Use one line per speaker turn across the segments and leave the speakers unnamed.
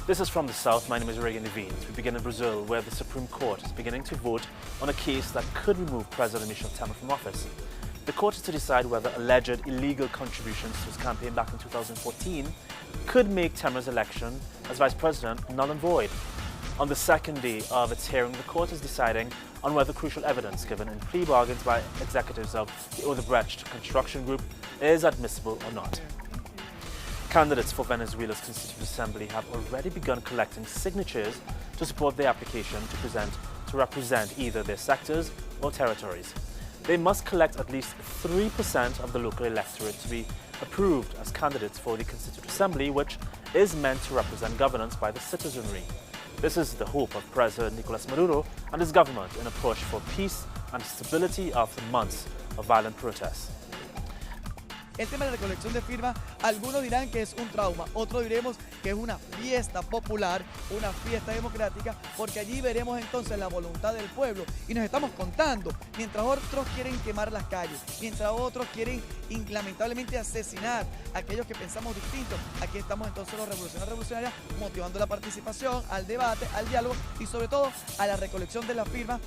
This is From the South. My name is Reagan Nevins. We begin in Brazil, where the Supreme Court is beginning to vote on a case that could remove President Michel Temer from office. The court is to decide whether alleged illegal contributions to his campaign back in 2014 could make Temer's election as vice president null and void. On the second day of its hearing, the court is deciding on whether crucial evidence given in plea bargains by executives of the Odebrecht construction group is admissible or not. Candidates for Venezuela's Constituent Assembly have already begun collecting signatures to support their application to represent either their sectors or territories. They must collect at least 3% of the local electorate to be approved as candidates for the Constituent Assembly, which is meant to represent governance by the citizenry. This is the hope of President Nicolas Maduro and his government in a push for peace and stability after months of violent protests.
El tema de la recolección de firmas, algunos dirán que es un trauma, otros diremos que es una fiesta popular, una fiesta democrática, porque allí veremos entonces la voluntad del pueblo y nos estamos contando, mientras otros quieren quemar las calles, mientras otros quieren lamentablemente asesinar a aquellos que pensamos distintos, aquí estamos entonces los revolucionarios motivando la participación, al debate, al diálogo y sobre todo a la recolección de las firmas.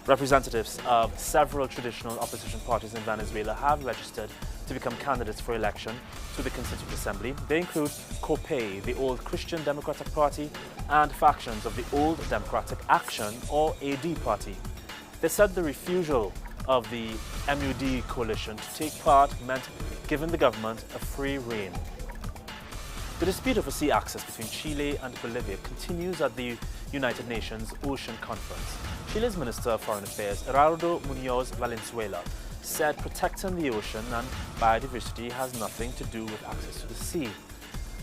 Representatives of several traditional opposition parties in Venezuela have registered to become candidates for election to the Constituent Assembly. They include COPEI, the Old Christian Democratic Party, and factions of the Old Democratic Action, or AD Party. They said the refusal of the MUD coalition to take part meant giving the government a free rein. The dispute over sea access between Chile and Bolivia continues at the United Nations Ocean Conference. Chile's Minister of Foreign Affairs, Gerardo Muñoz Valenzuela, said protecting the ocean and biodiversity has nothing to do with access to the sea.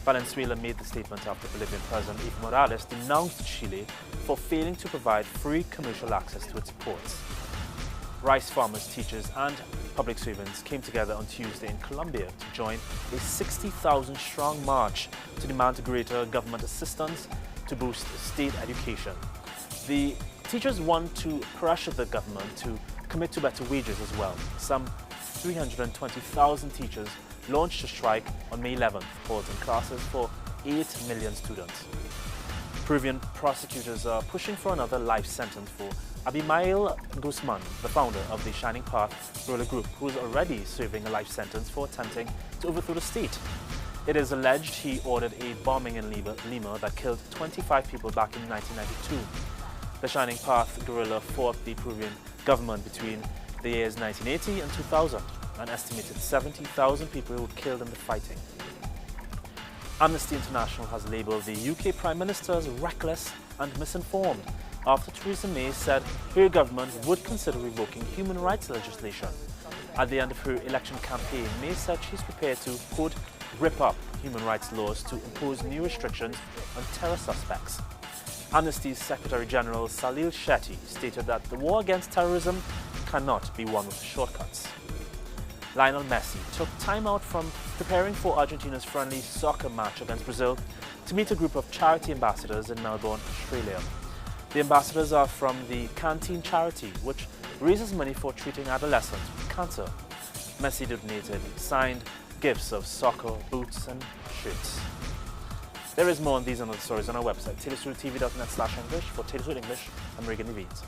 Valenzuela made the statement after Bolivian President Evo Morales denounced Chile for failing to provide free commercial access to its ports. Rice farmers, teachers and public servants came together on Tuesday in Colombia to join a 60,000-strong march to demand greater government assistance to boost state education. The teachers want to pressure the government to commit to better wages as well. Some 320,000 teachers launched a strike on May 11th, halting classes for 8 million students. Peruvian prosecutors are pushing for another life sentence for Abimael Guzman, the founder of the Shining Path guerrilla group, who is already serving a life sentence for attempting to overthrow the state. It is alleged he ordered a bombing in Lima that killed 25 people back in 1992. The Shining Path guerrilla fought the Peruvian government between the years 1980 and 2000. An estimated 70,000 people were killed in the fighting. Amnesty International has labelled the UK Prime Minister as reckless and misinformed after Theresa May said her government would consider revoking human rights legislation. At the end of her election campaign, May said she's prepared to, quote, rip up human rights laws to impose new restrictions on terror suspects. Amnesty's Secretary General Salil Shetty stated that the war against terrorism cannot be won with shortcuts. Lionel Messi took time out from preparing for Argentina's friendly soccer match against Brazil to meet a group of charity ambassadors in Melbourne, Australia. The ambassadors are from the Canteen charity, which raises money for treating adolescents with cancer. Messi donated signed gifts of soccer boots and shirts. There is more on these and other stories on our website, telesurtv.net/English. For TeleSUR English, I'm Reagan Nevins.